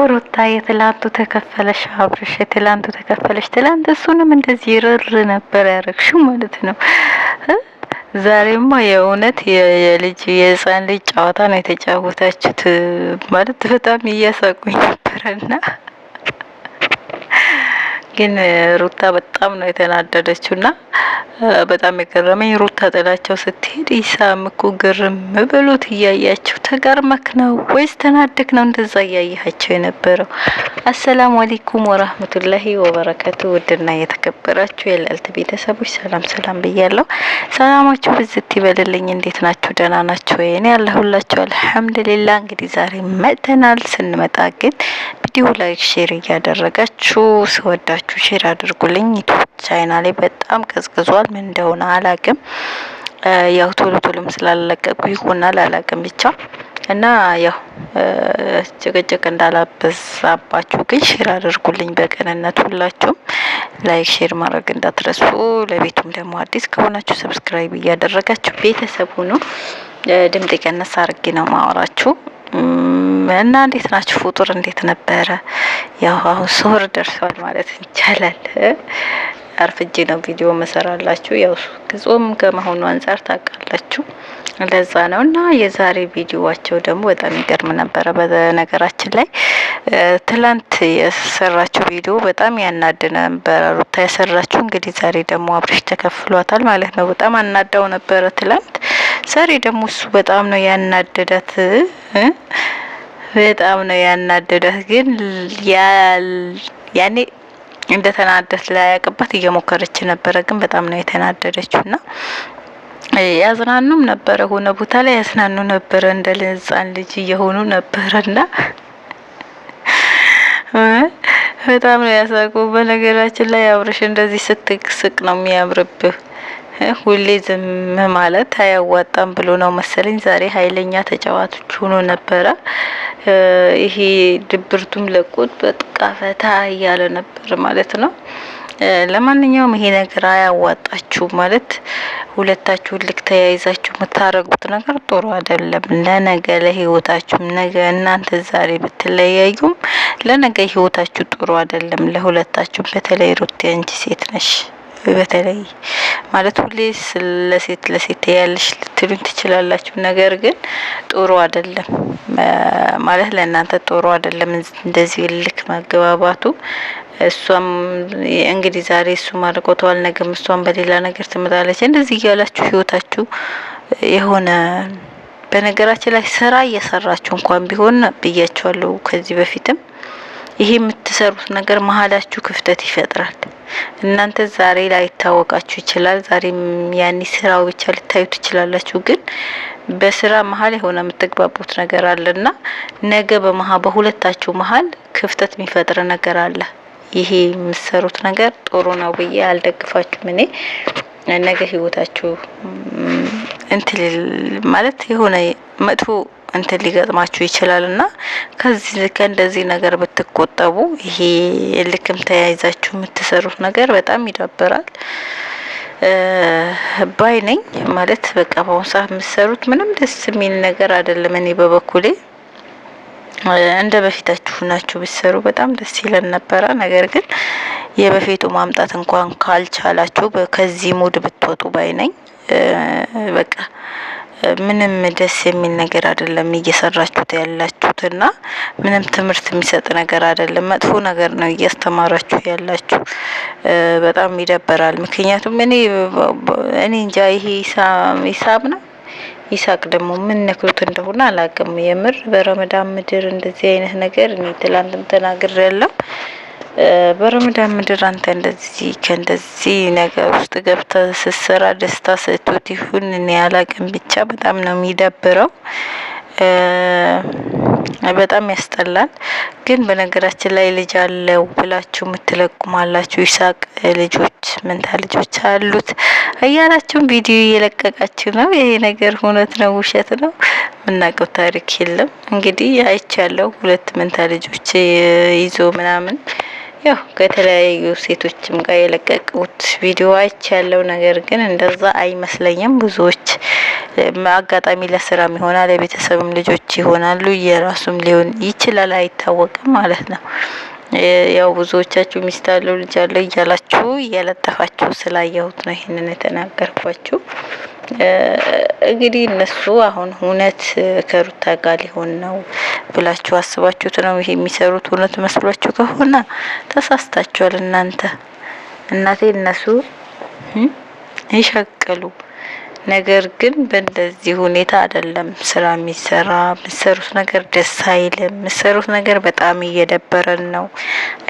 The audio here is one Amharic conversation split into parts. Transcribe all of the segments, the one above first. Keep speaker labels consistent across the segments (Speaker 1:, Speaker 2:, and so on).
Speaker 1: ሩታ የትላንቱ ተከፈለሽ፣ አብርሽ የትላንቱ ተከፈለሽ። ትላንት እሱንም እንደዚህ ርር ነበር ያረግሽው ማለት ነው። ዛሬማ የእውነት የልጅ የህፃን ልጅ ጨዋታ ነው የተጫወታችሁት ማለት በጣም እያሳቁኝ ነበረና ግን ሩታ በጣም ነው የተናደደችውና በጣም የገረመኝ ሩታ ጥላቸው ስትሄድ ኢሳም እኮ ግርም ብሎት እያያቸው ተገርመክ ነው ወይስ ተናደክ ነው እንደዛ እያያቸው የነበረው? አሰላሙ አለይኩም ወራህመቱላሂ ወበረካቱ። ውድና የተከበራችሁ የላልት ቤተሰቦች ሰላም ብያለሁ። ሰላማችሁ ብዝት ይበልልኝ። እንዴት ናችሁ? ደህና ናችሁ ወይ? እኔ ያለሁላችሁ አልሐምዱሊላህ። እንግዲህ ዛሬ መጥተናል። ስንመጣ ግን ቪዲዮ ላይክ ሼር እያደረጋችሁ ስወዳችሁ ሼር አድርጉልኝ። ዩቲዩብ ቻናሌ በጣም ቀዝቅዟል። ምን እንደሆነ አላቅም። ያው ቶሎም ስላለቀቁ ይሆናል አላቅም ብቻ እና ያው ጭቅጭቅ እንዳላበዛባችሁ ግን ሼር አድርጉልኝ በቅንነት ሁላችሁም ላይክ ሼር ማድረግ እንዳትረሱ። ለቤቱም ደግሞ አዲስ ከሆናችሁ ሰብስክራይብ እያደረጋችሁ ቤተሰብ ሁኑ። ድምጤ ቀነስ አድርጌ ነው ማወራችሁ እና እንዴት ናችሁ? ፍጡር እንዴት ነበረ? ያው አሁን ሶር ደርሷል ማለት ይቻላል። አርፍጄ ነው ቪዲዮ መሰራላችሁ። ያው ጾም ከመሆኑ አንፃር ታውቃላችሁ ለዛ ነው። እና የዛሬ ቪዲዮዋቸው ደግሞ በጣም ይገርም ነበረ። በነገራችን ላይ ትላንት የሰራችሁ ቪዲዮ በጣም ያናድ ነበረ። ሩታ የሰራችሁ እንግዲህ ዛሬ ደግሞ አብርሽ ተከፍሏታል ማለት ነው። በጣም አናዳው ነበረ ትላንት። ዛሬ ደግሞ እሱ በጣም ነው ያናደዳት በጣም ነው ያናደዳት። ግን ያኔ እንደ ተናደደት ላያቅባት እየሞከረች ነበረ። ግን በጣም ነው የተናደደችውና ያዝናኑም ነበረ። ሆነ ቦታ ላይ ያዝናኑ ነበረ። እንደ ህፃን ልጅ እየሆኑ ነበርና በጣም ነው ያሳቁ። በነገራችን ላይ አብርሽ እንደዚህ ስትስቅ ነው የሚያምርብህ። ሁሌ ዝም ማለት አያዋጣም ብሎ ነው መሰለኝ ዛሬ ኃይለኛ ተጫዋቾች ሆኖ ነበረ። ይሄ ድብርቱም ለቆት በጥቃ ፈታ እያለ ነበር ማለት ነው። ለማንኛውም ይሄ ነገር አያዋጣችሁ ማለት ሁለታችሁ ልክ ተያይዛችሁ የምታረጉት ነገር ጥሩ አይደለም። ለነገ ለህይወታችሁ ነገ እናንተ ዛሬ ብትለያዩም ለነገ ህይወታችሁ ጥሩ አይደለም ለሁለታችሁ። በተለይ ሩት አንቺ ሴት ነሽ በተለይ ማለት ሁሌ ለሴት ያለሽ ልትሉኝ ትችላላችሁ። ነገር ግን ጥሩ አይደለም ማለት ለእናንተ ጥሩ አይደለም እንደዚህ ልክ መገባባቱ። እሷም እንግዲህ ዛሬ እሱ ማርቆቷል፣ ነገም እሷም በሌላ ነገር ትመጣለች። እንደዚህ እያላችሁ ህይወታችሁ የሆነ በነገራችን ላይ ስራ እየሰራችሁ እንኳን ቢሆን ብያችኋለሁ ከዚህ በፊትም ይሄ የምትሰሩት ነገር መሀላችሁ ክፍተት ይፈጥራል። እናንተ ዛሬ ላይ ታወቃችሁ ይችላል። ዛሬም ያኒ ስራው ብቻ ልታዩ ትችላላችሁ። ግን በስራ መሀል የሆነ የምትግባቡት ነገር አለና ነገ በሁለታችሁ መሀል ክፍተት የሚፈጥር ነገር አለ። ይሄ የምትሰሩት ነገር ጥሩ ነው ብዬ አልደግፋችሁም። እኔ ነገ ህይወታችሁ እንትን ማለት የሆነ መጥፎ እንትን ሊገጥማችሁ ይችላልና ከእንደዚህ ነገር ብትቆጠቡ። ይሄ ልክም ተያይዛችሁ የምትሰሩት ነገር በጣም ይዳበራል ባይ ነኝ ማለት በቃ በአሁኑ ሰዓት የምትሰሩት ምንም ደስ የሚል ነገር አይደለም። እኔ በበኩሌ እንደ በፊታችሁ ናችሁ ብትሰሩ በጣም ደስ ይለን ነበረ። ነገር ግን የበፊቱ ማምጣት እንኳን ካልቻላችሁ ከዚህ ሙድ ብትወጡ ባይ ነኝ። በቃ ምንም ደስ የሚል ነገር አይደለም እየሰራችሁት ያላችሁትና ምንም ትምህርት የሚሰጥ ነገር አይደለም። መጥፎ ነገር ነው እያስተማራችሁ ያላችሁ። በጣም ይደበራል። ምክንያቱም እኔ እንጃ ይሄ ኢሳም ነው ኢሳቅ ደግሞ ምን ነክሩት እንደሆነ አላውቅም። የምር በረመዳን ምድር እንደዚህ አይነት ነገር እኔ ትላንትም ተናግሬያለሁ። በረመዳን ምድር አንተ እንደዚህ ነገር ውስጥ ገብተህ ስትሰራ ደስታ ሰጥቶት ይሁን እኔ አላውቅም። ብቻ በጣም ነው የሚደብረው። በጣም ያስጠላል። ግን በነገራችን ላይ ልጅ አለው ብላችሁ የምትለቁማላችሁ። ኢሳቅ ልጆች መንታ ልጆች አሉት እያላችሁ ቪዲዮ እየለቀቃችሁ ነው። ይሄ ነገር እውነት ነው ውሸት ነው ምናውቀው ታሪክ የለም። እንግዲህ አይቻለሁ 2 መንታ ልጆች ይዞ ምናምን ያው ከተለያዩ ሴቶችም ጋር የለቀቁት ቪዲዮ አይቻለው። ነገር ግን እንደዛ አይመስለኝም። ብዙዎች አጋጣሚ ለስራም ይሆናል ለቤተሰብም ልጆች ይሆናሉ፣ የራሱም ሊሆን ይችላል፣ አይታወቅም ማለት ነው። ያው ብዙዎቻችሁ ሚስት አለው ልጅ አለው እያላችሁ እያለጠፋችሁ ስላየሁት ነው ይሄንን የተናገርኳችሁ። እንግዲህ እነሱ አሁን እውነት ከሩታ ጋር ሊሆን ነው ብላችሁ አስባችሁት ነው ይሄ የሚሰሩት? እውነት መስሏችሁ ከሆነ ተሳስታችኋል እናቴ። እነሱ ይሸቅሉ። ነገር ግን በእንደዚህ ሁኔታ አይደለም ስራ የሚሰራ። የምትሰሩት ነገር ደስ አይልም። የምትሰሩት ነገር በጣም እየደበረን ነው፣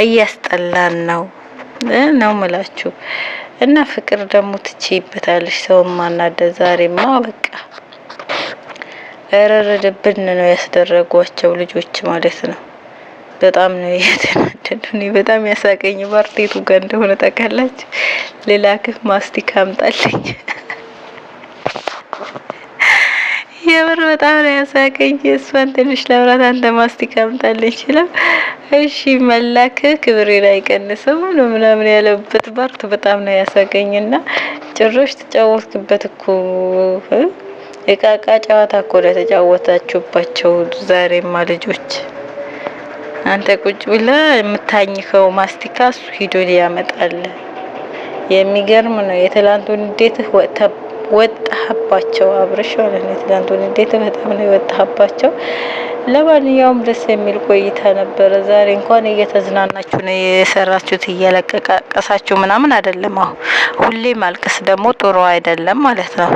Speaker 1: እያስጠላን ነው ምላችሁ እና ፍቅር ደግሞ ትችይበታለሽ ሰው ማናደድ። ዛሬማ በቃ እረረድብን ነው ያስደረጓቸው ልጆች ማለት ነው። በጣም ነው የተናደዱ። እኔ በጣም ያሳቀኝ ባርቴቱ ጋር እንደሆነ ታውቃላችሁ። ሌላ ክፍ ማስቲካ አምጣልኝ። የምር በጣም ነው ያሳቀኝ። እሷን ትንሽ ለምራት አንተ ማስቲካ አምጣልኝ ይችላል። እሺ መላክ ክብሬን አይቀንስም ነው ምናምን ያለበት ባርት በጣም ነው ያሳቀኝና ጭራሽ ተጫወትክበት እኮ እቃቃ ጨዋታ እኮ ነው ተጫወታችሁባቸው ዛሬማ ልጆች። አንተ ቁጭ ብለህ የምታኝከው ማስቲካ እሱ ሂዶ ሊያመጣል። የሚገርም ነው። የትላንቱን እንዴት ወጣህባቸው አብርሽ ማለት ነው። የትላንቱን እንዴት በጣም ነው የወጣህባቸው። ለማንኛውም ደስ የሚል ቆይታ ነበረ። ዛሬ እንኳን እየተዝናናችሁ ነው የሰራችሁት፣ እያለቀቃቀሳችሁ ምናምን አይደለም። አሁን ሁሌ ማልቀስ ደግሞ ጥሩ አይደለም ማለት ነው።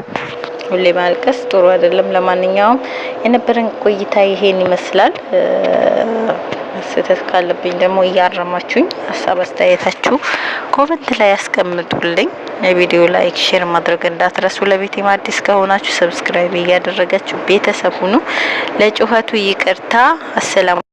Speaker 1: ሁሌ ማልቀስ ጥሩ አይደለም። ለማንኛውም የነበረን ቆይታ ይሄን ይመስላል። ስህተት ካለብኝ ደግሞ እያረማችሁኝ ሀሳብ አስተያየታችሁ ኮሜንት ላይ ያስቀምጡልኝ። የቪዲዮ ላይክ ሼር ማድረግ እንዳትረሱ። ለቤቴ አዲስ ከሆናችሁ ሰብስክራይብ እያደረጋችሁ ቤተሰብ ሁኑ። ለጩኸቱ ይቅርታ። አሰላሙ